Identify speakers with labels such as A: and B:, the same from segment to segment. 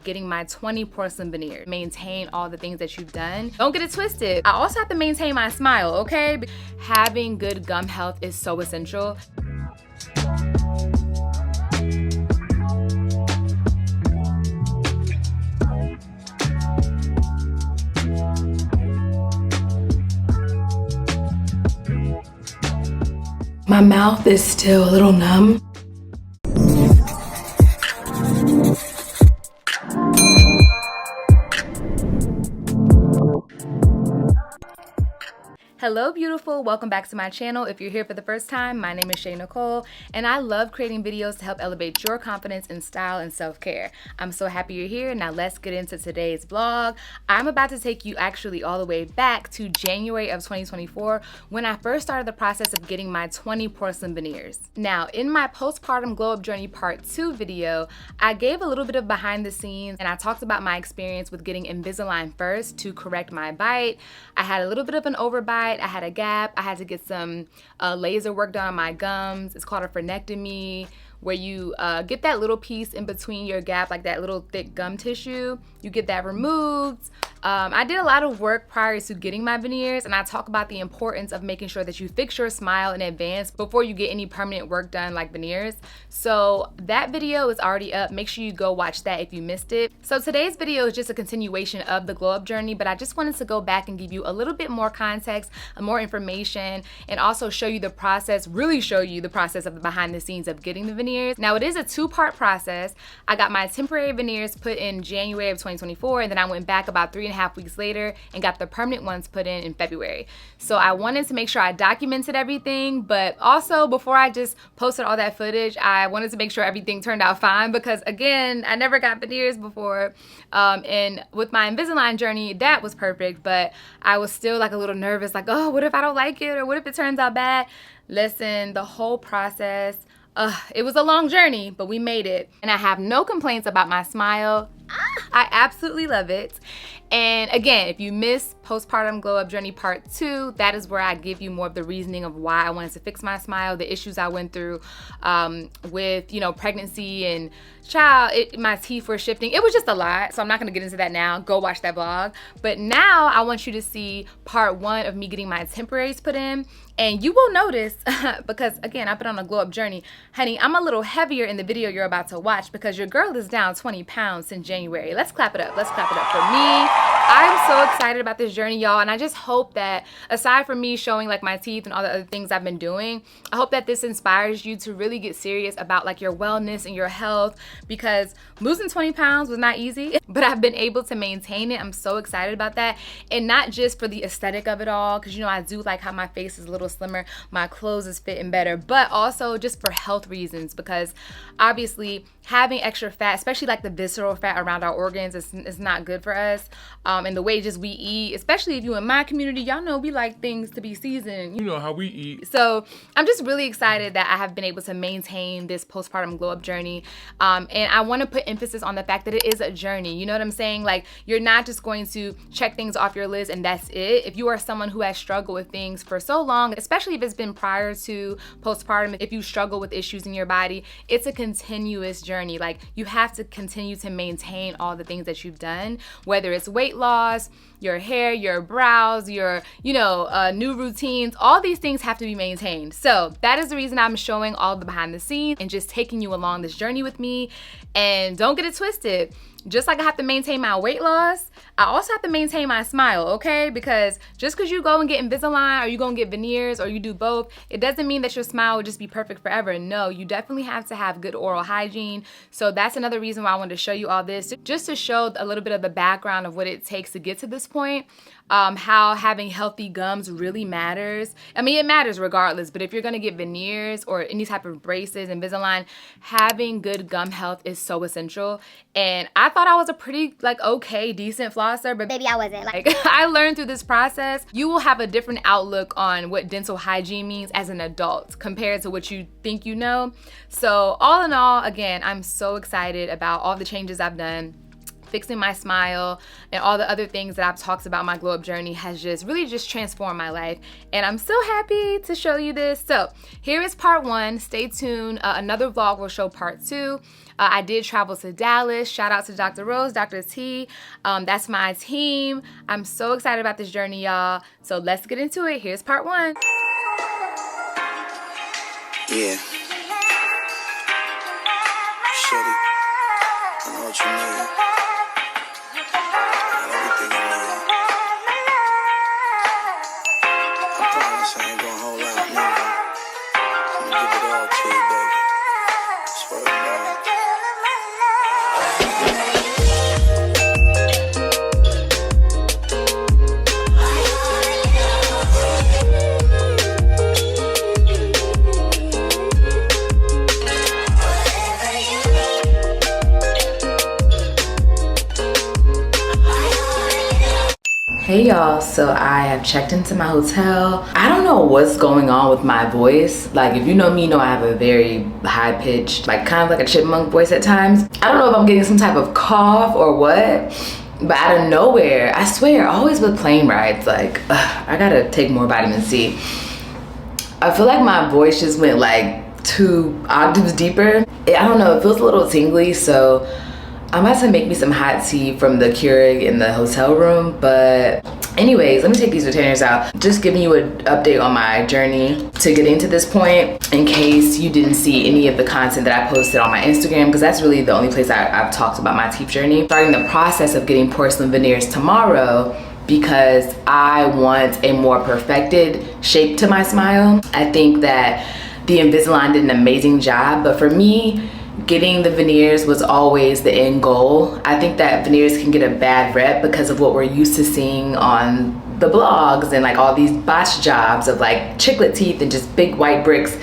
A: getting my 20 porcelain veneers. Maintain all the things that you've done. Don't get it twisted. I also have to maintain my smile, okay? Having good gum health is so essential.
B: My mouth is still a little numb.
A: Hello beautiful, welcome back to my channel. If you're here for the first time, my name is Shay Nicole and I love creating videos to help elevate your confidence in style and self-care. I'm so happy you're here. Now let's get into today's vlog. I'm about to take you actually all the way back to January of 2024 when I first started the process of getting my 20 porcelain veneers. Now in my postpartum glow up journey part 2 video, I gave a little bit of behind the scenes and I talked about my experience with getting Invisalign first to correct my bite. I had a little bit of an overbite. I had a gap. I had to get some laser work done on my gums. It's called a frenectomy, where you get that little piece in between your gap, like that little thick gum tissue. You get that removed. I did a lot of work prior to getting my veneers, and I talk about the importance of making sure that you fix your smile in advance before you get any permanent work done like veneers. So that video is already up. Make sure you go watch that if you missed it. So today's video is just a continuation of the glow up journey, but I just wanted to go back and give you a little bit more context, more information, and also show you the process, really show you the process of the behind the scenes of getting the veneers. Now it is a 2-part process. I got my temporary veneers put in January of 2024, and then I went back about 3.5 weeks later and got the permanent ones put in February. So I wanted to make sure I documented everything, but also before I just posted all that footage, I wanted to make sure everything turned out fine because again, I never got veneers before. And with my Invisalign journey, that was perfect, but I was still like a little nervous, like, oh, what if I don't like it? Or what if it turns out bad? Listen, the whole process, it was a long journey, but we made it. And I have no complaints about my smile. I absolutely love it. And again, if you missed postpartum glow up journey part 2, that is where I give you more of the reasoning of why I wanted to fix my smile, the issues I went through with, you know, pregnancy and child. My teeth were shifting. It was just a lot. So I'm not going to get into that now. Go watch that vlog. But now I want you to see part 1 of me getting my temporaries put in. And you will notice, because again, I've been on a glow up journey, honey, I'm a little heavier in the video you're about to watch because your girl is down 20 pounds since January. Let's clap it up. Let's clap it up for me. I'm so excited about this journey, y'all, and I just hope that aside from me showing like my teeth and all the other things I've been doing, I hope that this inspires you to really get serious about like your wellness and your health, because losing 20 pounds was not easy, but I've been able to maintain it. I'm so excited about that, and not just for the aesthetic of it all, because you know I do like how my face is a little slimmer, my clothes is fitting better, but also just for health reasons, because obviously having extra fat, especially like the visceral fat around our organs, is not good for us. And the way just we eat, especially if you in my community, y'all know we like things to be seasoned. You know how we eat. So I'm just really excited that I have been able to maintain this postpartum glow up journey. And I want to put emphasis on the fact that it is a journey. You know what I'm saying? Like, you're not just going to check things off your list and that's it. If you are someone who has struggled with things for so long, especially if it's been prior to postpartum, if you struggle with issues in your body, it's a continuous journey. Like, you have to continue to maintain all the things that you've done, whether it's weight loss, your hair, your brows, your, you know, new routines. All these things have to be maintained. So that is the reason I'm showing all the behind the scenes and just taking you along this journey with me. And don't get it twisted. Just like I have to maintain my weight loss, I also have to maintain my smile, okay? Because just because you go and get Invisalign or you go and get veneers or you do both, it doesn't mean that your smile will just be perfect forever. No, you definitely have to have good oral hygiene. So that's another reason why I wanted to show you all this, just to show a little bit of the background of what it takes to get to this point. How having healthy gums really matters. I mean, it matters regardless, but if you're gonna get veneers or any type of braces, Invisalign, having good gum health is so essential. And I thought I was a pretty, like, okay, decent flosser, but baby, I wasn't. Like, I learned through this process, you will have a different outlook on what dental hygiene means as an adult compared to what you think you know. So all in all, again, I'm so excited about all the changes I've done. Fixing my smile and all the other things that I've talked about my glow up journey has just really transformed my life, and I'm so happy to show you this. So here is part 1. Stay tuned. Another vlog will show part 2. I did travel to Dallas. Shout out to Dr. Rose, Dr. T. That's my team. I'm so excited about this journey, y'all. So let's get into it. Here's part 1.
C: Yeah. Shorty, I know what you need. Everything you need. I promise I ain't gonna hold out, nigga. I'm gonna give it all to you, baby. Swear to God.
A: Hey y'all, so I have checked into my hotel. I don't know what's going on with my voice. Like, if you know me, you know I have a very high pitched, like kind of like a chipmunk voice at times. I don't know if I'm getting some type of cough or what, but out of nowhere, I swear, always with plane rides, like, I gotta take more vitamin C. I feel like my voice just went like 2 octaves deeper. I don't know, it feels a little tingly, so I'm about to make me some hot tea from the Keurig in the hotel room. But anyways, let me take these retainers out. Just giving you an update on my journey to getting to this point, in case you didn't see any of the content that I posted on my Instagram, because that's really the only place I've talked about my teeth journey. Starting the process of getting porcelain veneers tomorrow, because I want a more perfected shape to my smile. I think that the Invisalign did an amazing job, but for me, getting the veneers was always the end goal. I think that veneers can get a bad rep because of what we're used to seeing on the blogs and like all these botch jobs of like chiclet teeth and just big white bricks.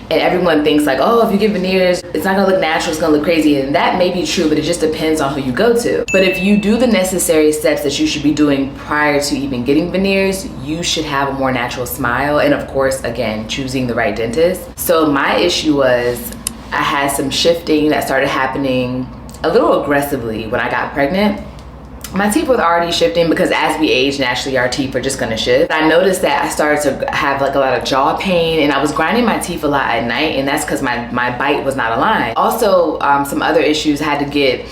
A: And everyone thinks like, oh, if you get veneers, it's not gonna look natural, it's gonna look crazy. And that may be true, but it just depends on who you go to. But if you do the necessary steps that you should be doing prior to even getting veneers, you should have a more natural smile. And of course, again, choosing the right dentist. So my issue was, I had some shifting that started happening a little aggressively when I got pregnant. My teeth were already shifting because as we age, naturally our teeth are just gonna shift. I noticed that I started to have like a lot of jaw pain, and I was grinding my teeth a lot at night, and that's because my bite was not aligned. Also, some other issues, I had to get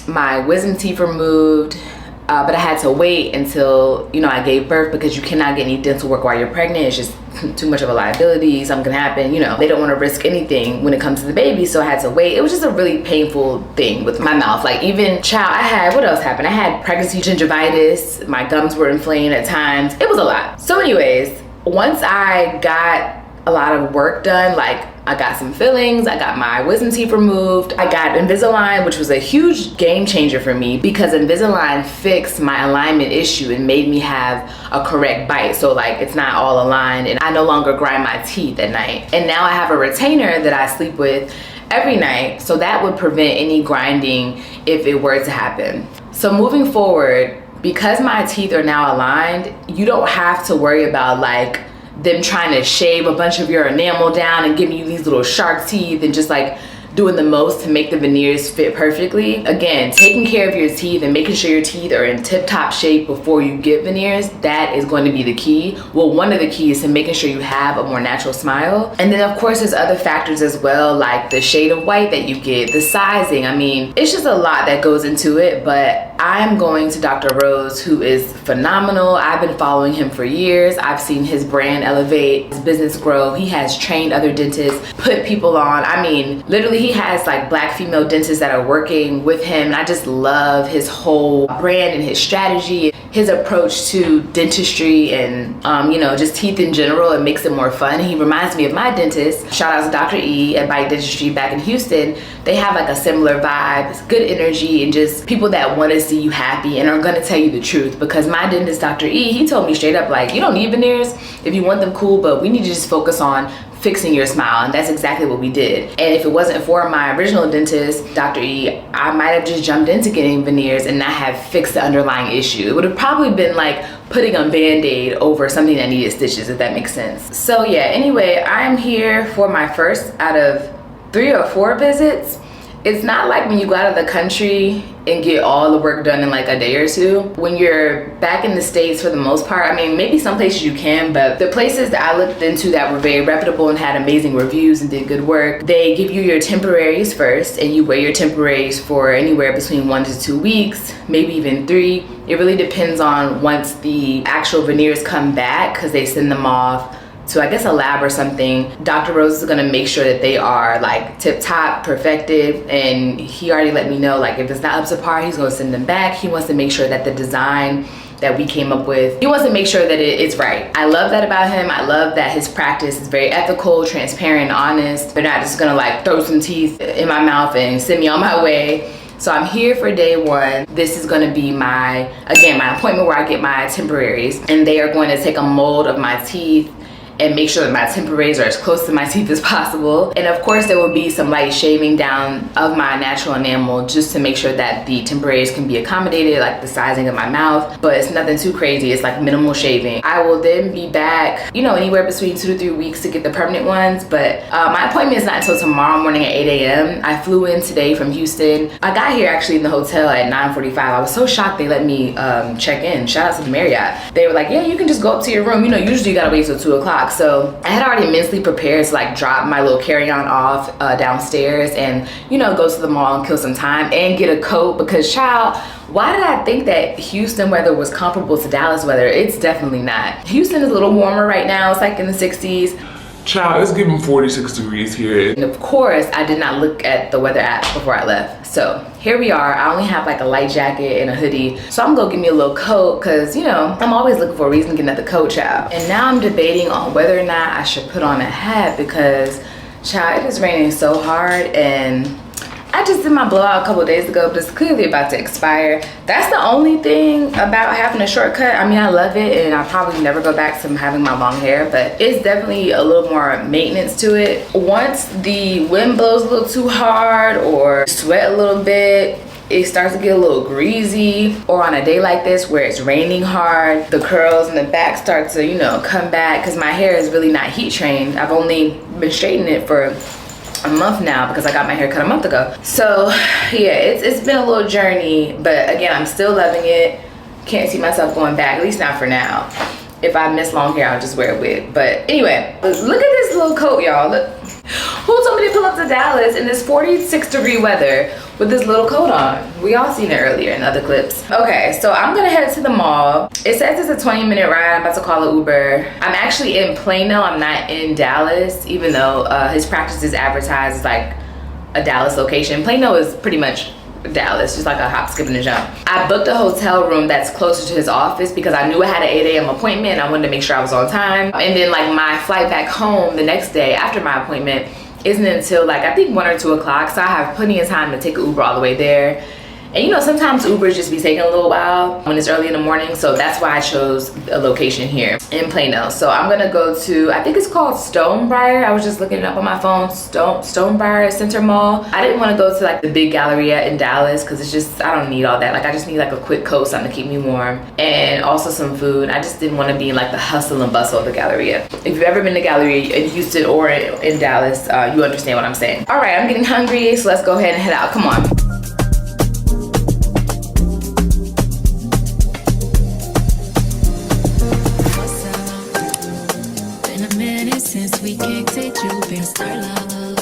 A: my wisdom teeth removed, but I had to wait until, you know, I gave birth, because you cannot get any dental work while you're pregnant. It's just too much of a liability. Something can happen, you know. They don't want to risk anything when it comes to the baby, so I had to wait. It was just a really painful thing with my mouth. Like, even I had, what else happened? I had pregnancy gingivitis. My gums were inflamed at times. It was a lot. So anyways, once I got a lot of work done, like I got some fillings, I got my wisdom teeth removed, I got Invisalign, which was a huge game changer for me, because Invisalign fixed my alignment issue and made me have a correct bite. So like, it's not all aligned, and I no longer grind my teeth at night. And now I have a retainer that I sleep with every night, so that would prevent any grinding if it were to happen. So moving forward, because my teeth are now aligned, you don't have to worry about like them trying to shave a bunch of your enamel down and giving you these little shark teeth and just like doing the most to make the veneers fit perfectly. Again, taking care of your teeth and making sure your teeth are in tip-top shape before you get veneers, that is going to be the key. Well, one of the keys to making sure you have a more natural smile. And then of course there's other factors as well, like the shade of white that you get, the sizing. I mean, it's just a lot that goes into it, but I'm going to Dr. Rose, who is phenomenal. I've been following him for years. I've seen his brand elevate, his business grow. He has trained other dentists, put people on. I mean, literally he has like Black female dentists that are working with him. And I just love his whole brand and his strategy, his approach to dentistry and, you know, just teeth in general. It makes it more fun. He reminds me of my dentist. Shout out to Dr. E at Bite Dentistry back in Houston. They have like a similar vibe. It's good energy and just people that want to see you happy and are gonna tell you the truth. Because my dentist, Dr. E, he told me straight up, like, you don't need veneers. If you want them, cool, but we need to just focus on fixing your smile. And that's exactly what we did. And if it wasn't for my original dentist, Dr. E, I might have just jumped into getting veneers and not have fixed the underlying issue. It would have probably been like putting a band-aid over something that needed stitches, if that makes sense. So yeah, anyway, I'm here for my first out of 3 or 4 visits. It's not like when you go out of the country and get all the work done in like a day or two. When you're back in the States, for the most part, I mean, maybe some places you can, but the places that I looked into that were very reputable and had amazing reviews and did good work, they give you your temporaries first, and you wear your temporaries for anywhere between 1 to 2 weeks, maybe even 3. It really depends on once the actual veneers come back, because they send them off to, I guess, a lab or something. Dr. Rose is gonna make sure that they are like tip top, perfected, and he already let me know like if it's not up to par, he's gonna send them back. He wants to make sure that the design that we came up with, he wants to make sure that it's right. I love that about him. I love that his practice is very ethical, transparent, honest. They're not just gonna like throw some teeth in my mouth and send me on my way. So I'm here for day 1. This is gonna be my appointment where I get my temporaries, and they are going to take a mold of my teeth and make sure that my temporaries are as close to my teeth as possible. And of course, there will be some light shaving down of my natural enamel just to make sure that the temporaries can be accommodated, like the sizing of my mouth, but it's nothing too crazy. It's like minimal shaving. I will then be back, you know, anywhere between 2 to 3 weeks to get the permanent ones, but my appointment is not until tomorrow morning at 8 a.m. I flew in today from Houston. I got here actually in the hotel at 9:45. I was so shocked they let me check in. Shout out to the Marriott. They were like, yeah, you can just go up to your room. You know, usually you gotta wait till 2 o'clock. So I had already mentally prepared to like drop my little carry-on off downstairs and, you know, go to the mall and kill some time and get a coat, because child, why did I think that Houston weather was comparable to Dallas weather? It's definitely not. Houston is a little warmer right now. It's like in the 60s.
D: Child, it's giving 46 degrees here.
A: And of course, I did not look at the weather app before I left. So here we are. I only have like a light jacket and a hoodie. So I'm gonna give me a little coat, cause you know, I'm always looking for a reason to get another coat, child. And now I'm debating on whether or not I should put on a hat, because child, it is raining so hard, and I just did my blowout a couple days ago, but it's clearly about to expire. That's the only thing about having a shortcut. I mean, I love it, and I'll probably never go back to having my long hair, but it's definitely a little more maintenance to it. Once the wind blows a little too hard or sweat a little bit, it starts to get a little greasy, or on a day like this where it's raining hard, the curls in the back start to, you know, come back, because my hair is really not heat trained. I've only been straightening it for a month now because I got my hair cut a month ago. So yeah, it's been a little journey, but again, I'm still loving it. Can't see myself going back, at least not for now. If I miss long hair, I'll just wear a wig. But anyway, look at this little coat, y'all. Look. Who told me to pull up to Dallas in this 46-degree weather with this little coat on? We all seen it earlier in other clips. Okay, so I'm gonna head to the mall. It says it's a 20-minute ride. I'm about to call an Uber. I'm actually in Plano. I'm not in Dallas, even though his practice is advertised as like a Dallas location. Plano is pretty much Dallas, just like a hop, skip, and a jump. I booked a hotel room that's closer to his office because I knew I had an 8 a.m. appointment and I wanted to make sure I was on time. And then like my flight back home the next day after my appointment isn't until like I think 1 or 2 o'clock, so I have plenty of time to take an Uber all the way there. And you know, sometimes Ubers just be taking a little while when it's early in the morning, so that's why I chose a location here in Plano. So I'm gonna go to, I think it's called Stonebriar. I was just looking it up on my phone, Stonebriar Center Mall. I didn't want to go to like the big Galleria in Dallas because it's just, I don't need all that. Like I just need like a quick coat, something to keep me warm, and also some food. I just didn't want to be in like the hustle and bustle of the Galleria. If you've ever been to Galleria in Houston or in Dallas, you understand what I'm saying. All right, I'm getting hungry, so let's go ahead and head out. Come on.
E: Since we kicked it, you've been star love.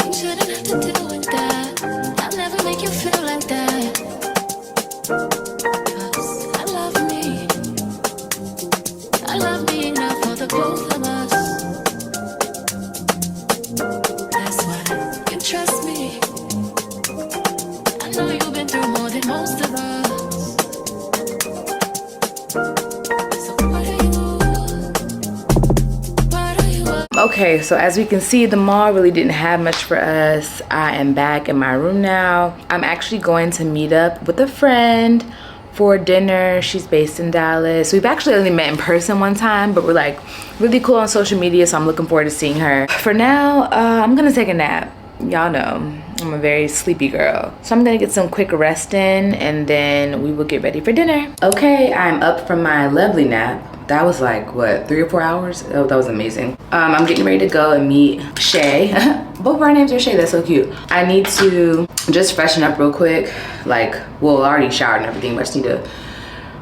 E: You shouldn't have to deal with that. I'll never make you feel like that. 'Cause I love me. I love me enough for the both of us. That's why you trust me. I know you've been through more than most of us.
A: Okay, so as we can see, the mall really didn't have much for us. I am back in my room now. I'm actually going to meet up with a friend for dinner. She's based in Dallas. We've actually only met in person one time, but we're like really cool on social media, so I'm looking forward to seeing her. For now, I'm gonna take a nap. Y'all know I'm a very sleepy girl, so I'm gonna get some quick rest in, and then we will get ready for dinner. Okay, I'm up from my lovely nap. That was like, what, 3 or 4 hours? Oh, that was amazing. I'm getting ready to go and meet Shay. Both of our names are Shay. That's so cute. I need to just freshen up real quick. Like, well, I already showered and everything, but I just need to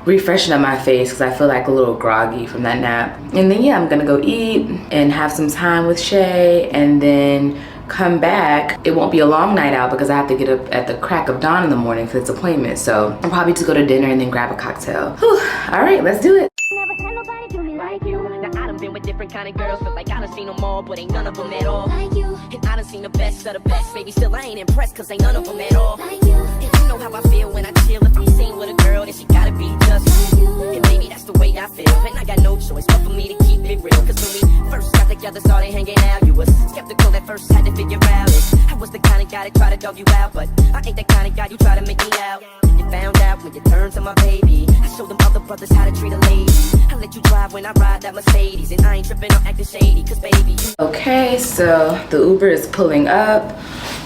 A: refreshen up my face because I feel like a little groggy from that nap. And then yeah, I'm gonna go eat and have some time with Shay, and then come back. It won't be a long night out because I have to get up at the crack of dawn in the morning for this appointment. So I'll probably just go to dinner and then grab a cocktail. Whew. All right, let's do it.
F: Never had nobody do me like you. Now I done been with different kind of girls, feel like I done seen them all, but ain't none of them at all like you. And I done seen the best of the best, baby, still I ain't impressed, cause ain't none of them at all like you. And you know how I feel when I chill. If I'm seen with a girl, then she gotta be just like you. And maybe that's the way I feel, and I got no choice but for me to keep it real. Cause when we first got together, started hanging out, you was skeptical at first, had to figure out it. I was the kind of guy that try to dog you out, but I ain't that kind of guy you try to make me out. You found out when you turned to my baby. I showed them other brothers how to treat a lady. I let you drive when I ride that Mercedes, and I ain't tripping or acting shady, cause baby you.
A: Okay, so the Uber is pulling up.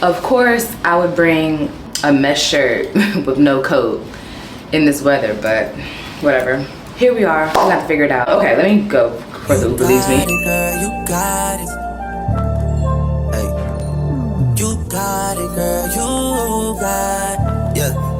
A: Of course, I would bring a mesh shirt with no coat in this weather, but whatever. Here we are, I have to figure it out. Okay, let me go before the Uber leaves me.
C: Girl, you got it. Hey. You got it, girl, you got it. Yeah.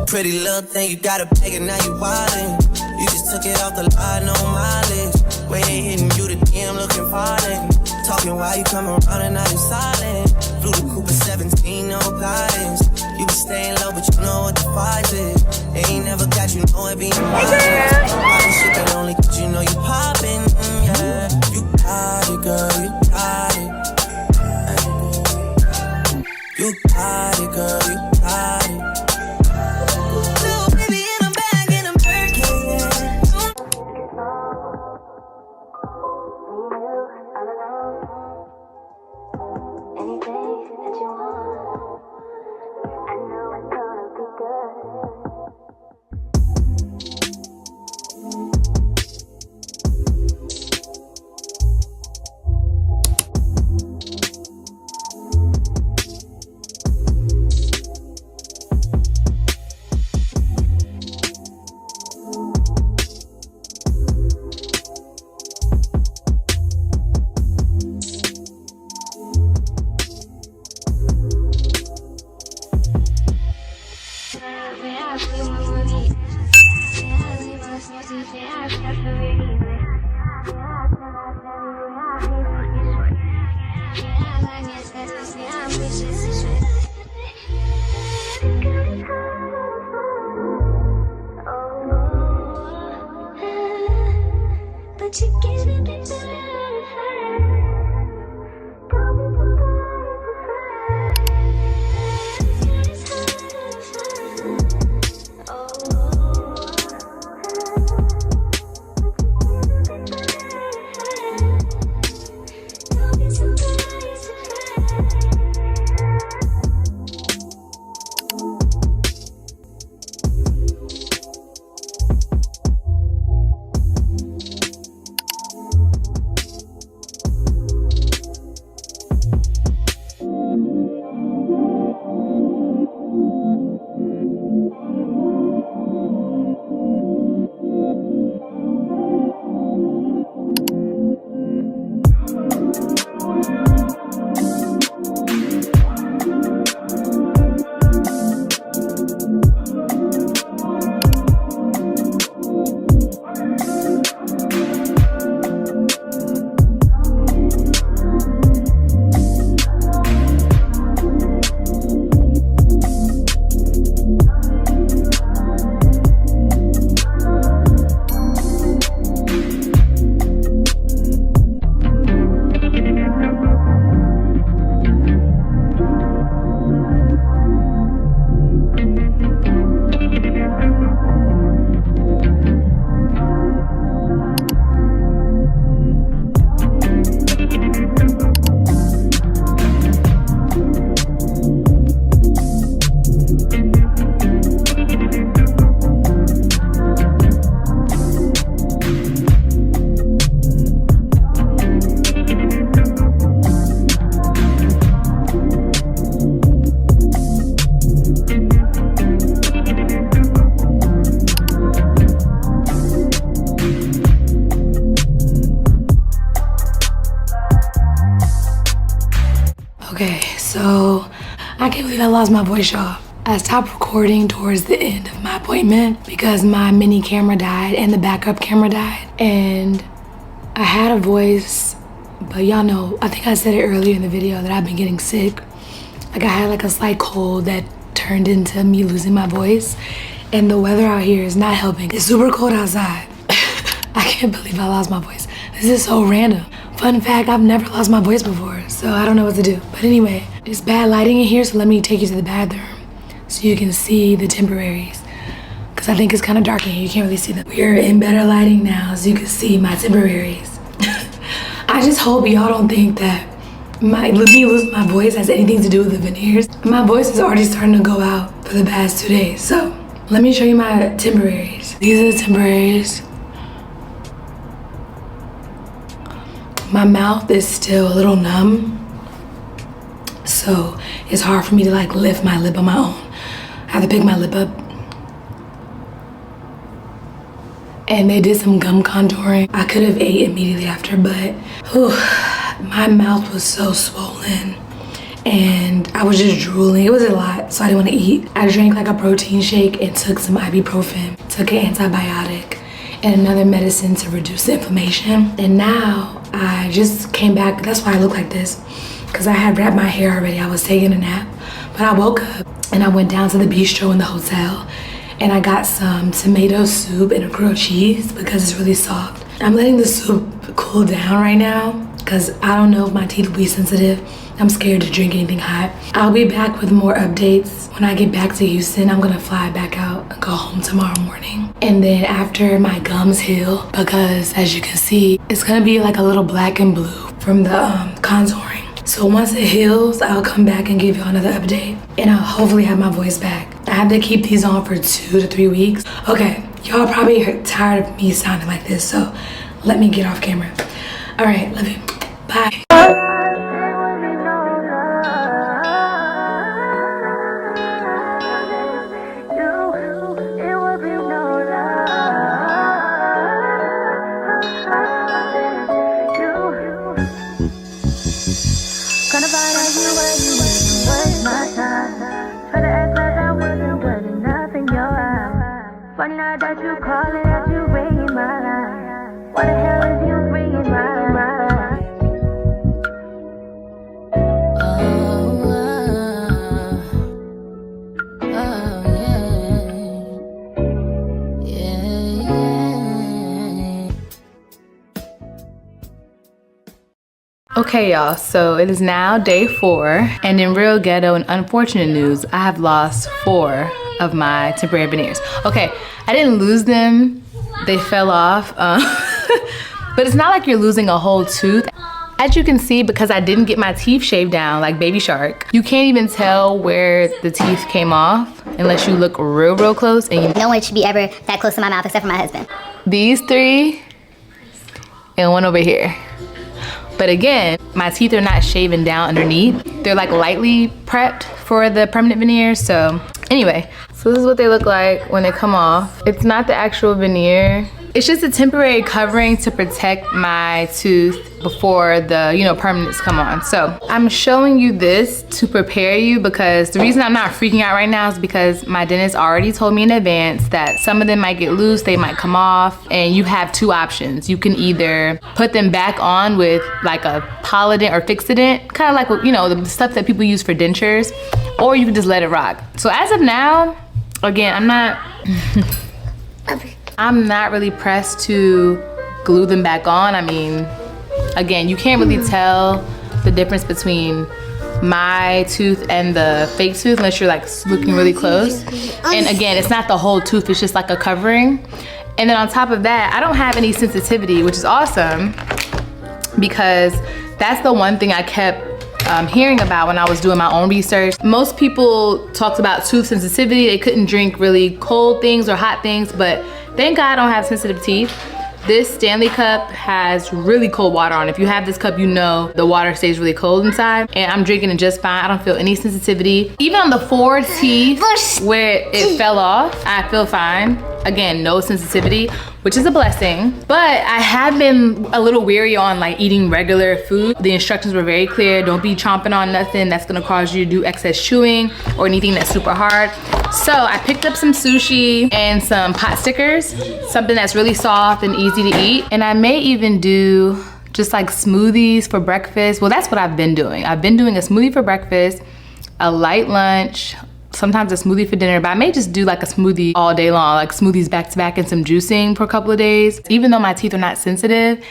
C: Pretty little thing, you got a bag and now you wildin'. You just took it off the line, no mileage. Way they hitting you, the DM looking violent. Talking while you come around and now you silent. Flew the Cooper 17, no guidance. You be staying low, but you know what the price is. Ain't never got you know it being violent. Poppin' shit that only cause you know you poppin', yeah. You got it, girl, you got it. You got it, girl, you got it.
E: But you get a bit
B: believe I lost my voice, y'all. I stopped recording towards the end of my appointment because my mini camera died and the backup camera died. And I had a voice, but y'all know, I think I said it earlier in the video that I've been getting sick. Like I had like a slight cold that turned into me losing my voice. And the weather out here is not helping. It's super cold outside. I can't believe I lost my voice. This is so random. Fun fact, I've never lost my voice before, so I don't know what to do. But anyway, it's bad lighting in here, so let me take you to the bathroom so you can see the temporaries. Because I think it's kind of dark in here, you can't really see them. We're in better lighting now, so you can see my temporaries. I just hope y'all don't think that me losing my voice has anything to do with the veneers. My voice is already starting to go out for the past 2 days, so let me show you my temporaries. These are the temporaries. My mouth is still a little numb, so it's hard for me to like lift my lip on my own. I have to pick my lip up. And they did some gum contouring. I could have ate immediately after, but my mouth was so swollen and I was just drooling. It was a lot, so I didn't want to eat. I drank like a protein shake and took some ibuprofen, took an antibiotic and another medicine to reduce the inflammation. And now I just came back. That's why I look like this, because I had wrapped my hair already. I was taking a nap, but I woke up and I went down to the bistro in the hotel and I got some tomato soup and a grilled cheese because it's really soft. I'm letting the soup cool down right now because I don't know if my teeth will be sensitive. I'm scared to drink anything hot. I'll be back with more updates when I get back to Houston. I'm gonna fly back out and go home tomorrow morning. And then after my gums heal, because as you can see, it's gonna be like a little black and blue from the contouring. So once it heals, I'll come back and give you another update. And I'll hopefully have my voice back. I have to keep these on for 2 to 3 weeks. Okay, y'all probably tired of me sounding like this, so let me get off camera. All right, love you, bye.
E: Gonna find out you wouldn't waste my time. Try to act like I wasn't good enough in your eyes. Funny night that you calling, that you ringing my line. What the hell is you ringing my line?
A: Okay, y'all, so it is now day 4, and in real ghetto and unfortunate news, I have lost 4 of my temporary veneers. Okay, I didn't lose them, they fell off, but it's not like you're losing a whole tooth. As you can see, because I didn't get my teeth shaved down like Baby Shark, you can't even tell where the teeth came off unless you look real close. And
G: no one should be ever that close to my mouth except for my husband.
A: These 3 and one over here. But again, my teeth are not shaven down underneath. They're like lightly prepped for the permanent veneers. So anyway, so this is what they look like when they come off. It's not the actual veneer. It's just a temporary covering to protect my tooth before the, permanents come on. So I'm showing you this to prepare you because the reason I'm not freaking out right now is because my dentist already told me in advance that some of them might get loose, they might come off, and you have 2 options. You can either put them back on with like a Polident or Fixodent, kind of like, the stuff that people use for dentures, or you can just let it rock. So as of now, again, I'm not really pressed to glue them back on. I mean, again, you can't really tell the difference between my tooth and the fake tooth unless you're like looking really close. And again, it's not the whole tooth, it's just like a covering. And then on top of that, I don't have any sensitivity, which is awesome because that's the one thing I kept hearing about when I was doing my own research. Most people talked about tooth sensitivity. They couldn't drink really cold things or hot things, but thank God I don't have sensitive teeth. This Stanley cup has really cold water on it. If you have this cup, you know the water stays really cold inside, and I'm drinking it just fine. I don't feel any sensitivity. Even on the 4 teeth where it fell off, I feel fine. Again, no sensitivity. which is a blessing. But I have been a little weary on like eating regular food. The instructions were very clear. Don't be chomping on nothing that's gonna cause you to do excess chewing or anything that's super hard. So I picked up some sushi and some pot stickers, something that's really soft and easy to eat. And I may even do just like smoothies for breakfast. Well, that's what I've been doing. I've been doing a smoothie for breakfast, a light lunch, sometimes a smoothie for dinner, but I may just do like a smoothie all day long, like smoothies back to back and some juicing for a couple of days. Even though my teeth are not sensitive,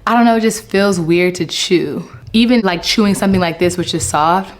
A: I don't know, it just feels weird to chew. Even like chewing something like this, which is soft,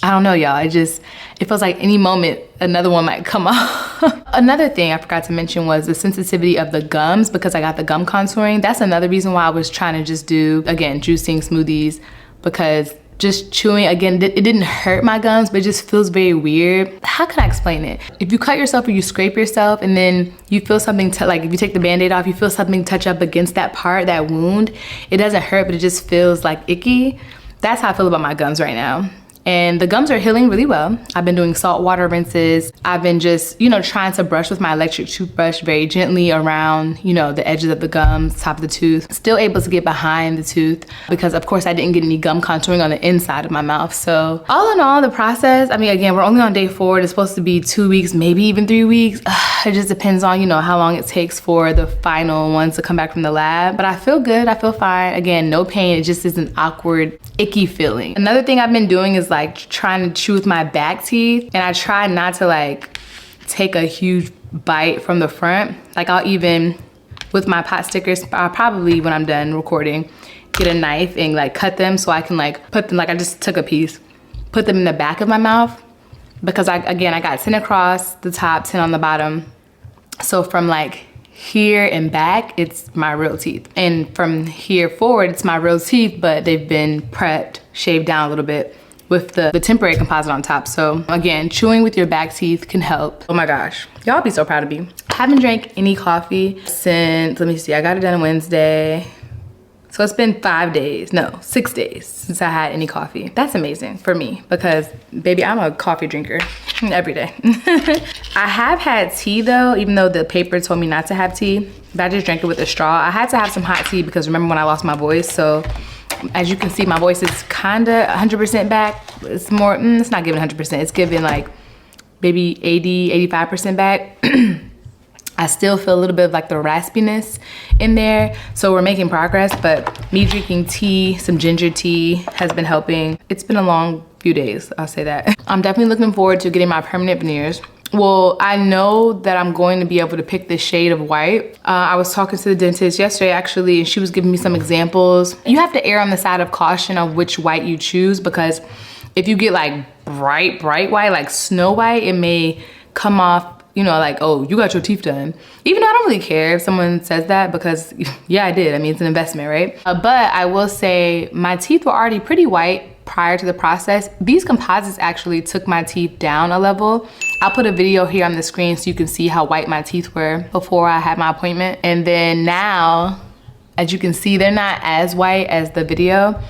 A: I don't know, y'all. It feels like any moment another one might come off. Another thing I forgot to mention was the sensitivity of the gums, because I got the gum contouring. That's another reason why I was trying to just do, again, juicing, smoothies, because just chewing, again, it didn't hurt my gums, but it just feels very weird. How can I explain it? If you cut yourself or you scrape yourself and then you feel something, like if you take the Band-Aid off, you feel something touch up against that part, that wound, it doesn't hurt, but it just feels like icky. That's how I feel about my gums right now. And the gums are healing really well. I've been doing salt water rinses. I've been just, you know, trying to brush with my electric toothbrush very gently around, you know, the edges of the gums, top of the tooth. Still able to get behind the tooth because of course I didn't get any gum contouring on the inside of my mouth. So all in all, the process, I mean, again, we're only on day 4. It's supposed to be 2 weeks, maybe even 3 weeks. It just depends on, you know, how long it takes for the final ones to come back from the lab. But I feel good, I feel fine. Again, no pain, it just is an awkward, icky feeling. Another thing I've been doing is like trying to chew with my back teeth, and I try not to like take a huge bite from the front. Like I'll even, with my pot stickers, I'll probably, when I'm done recording, get a knife and like cut them so I can like put them, like I just took a piece, put them in the back of my mouth, because I got 10 across the top, 10 on the bottom. So from like here and back, it's my real teeth. And from here forward, it's my real teeth, but they've been prepped, shaved down a little bit with the temporary composite on top. So again, chewing with your back teeth can help. Oh my gosh, y'all be so proud of me. I haven't drank any coffee since, let me see, I got it done Wednesday. So it's been 5 days, no, 6 days since I had any coffee. That's amazing for me because baby, I'm a coffee drinker every day. I have had tea though, even though the paper told me not to have tea, but I just drank it with a straw. I had to have some hot tea because remember when I lost my voice? So as you can see, my voice is kinda 100% back. It's more, it's not giving 100%. It's giving like maybe 80, 85% back. I still feel a little bit of like the raspiness in there. So we're making progress, but me drinking tea, some ginger tea has been helping. It's been a long few days, I'll say that. I'm definitely looking forward to getting my permanent veneers. Well, I know that I'm going to be able to pick this shade of white. I was talking to the dentist yesterday actually, and she was giving me some examples. You have to err on the side of caution of which white you choose, because if you get like bright white, like Snow White, it may come off, you know, like, oh, you got your teeth done. Even though I don't really care if someone says that, because yeah, I did. I mean, it's an investment, right? But I will say my teeth were already pretty white prior to the process. These composites actually took my teeth down a level. I'll put a video here on the screen so you can see how white my teeth were before I had my appointment. And then now, as you can see, they're not as white as the video,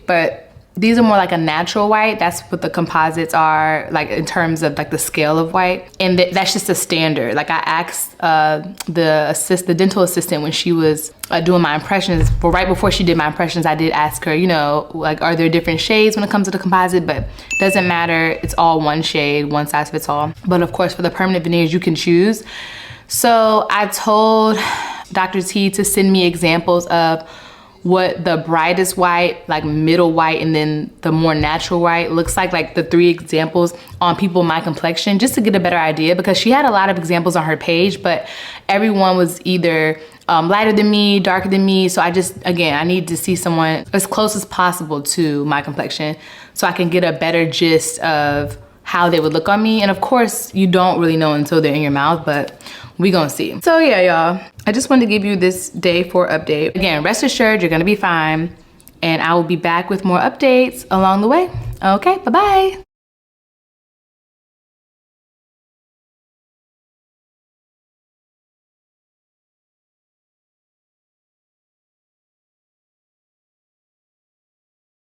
A: but these are more like a natural white. That's what the composites are, like in terms of like the scale of white. And that's just a standard. Like I asked the dental assistant when she was doing my impressions, well, right before she did my impressions, I did ask her, you know, like, are there different shades when it comes to the composite? But doesn't matter, it's all one shade, one size fits all. But of course, for the permanent veneers, you can choose. So I told Dr. T to send me examples of what the brightest white, like middle white, and then the more natural white looks like the 3 examples on people my complexion, just to get a better idea, because she had a lot of examples on her page, but everyone was either lighter than me, darker than me. So I just, again, I need to see someone as close as possible to my complexion so I can get a better gist of how they would look on me. And of course, you don't really know until they're in your mouth, but we gonna see. So yeah, y'all, I just wanted to give you this day 4 update. Again, rest assured, you're gonna be fine. And I will be back with more updates along the way. Okay, bye-bye.